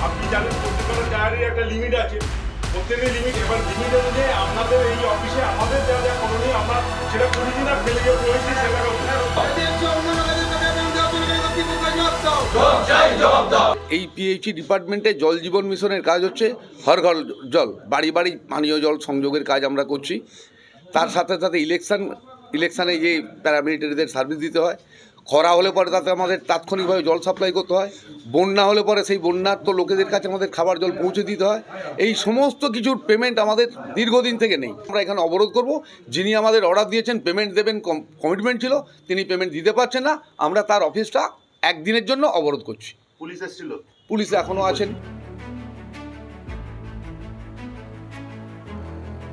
আপনি জানেন প্রত্যেকটা জায়গারই একটা লিমিট আছে, প্রত্যেকের লিমিট। এবার লিমিট অনুযায়ী আপনাদের এই অফিসে আমাদের যা যা করণীয় আমরা সেটা করেছি না, ফেলে গিয়ে রয়েছি সেটা। এই পিএইচই ডিপার্টমেন্টে জল জীবন মিশনের কাজ হচ্ছে হর ঘর জল, বাড়ি বাড়ি পানীয় জল সংযোগের কাজ আমরা করছি। তার সাথে সাথে ইলেকশানে যে প্যারামিলিটারিদের সার্ভিস দিতে হয়, খরা হলে পরে তাতে আমাদের তাৎক্ষণিকভাবে জল সাপ্লাই করতে হয়, বন্যা হলে পরে সেই বন্যার্ত লোকেদের কাছে আমাদের খাবার জল পৌঁছে দিতে হয়। এই সমস্ত কিছুর পেমেন্ট আমাদের দীর্ঘদিন থেকে নেই। আমরা এখানে অবরোধ করব। যিনি আমাদের অর্ডার দিয়েছেন পেমেন্ট দেবেন কমিটমেন্ট ছিল, তিনি পেমেন্ট দিতে পারছেন না। আমরা তার অফিসটা একদিনের জন্য অবরোধ করছি। পুলিশ এসেছিল? পুলিশ এখনও আছেন।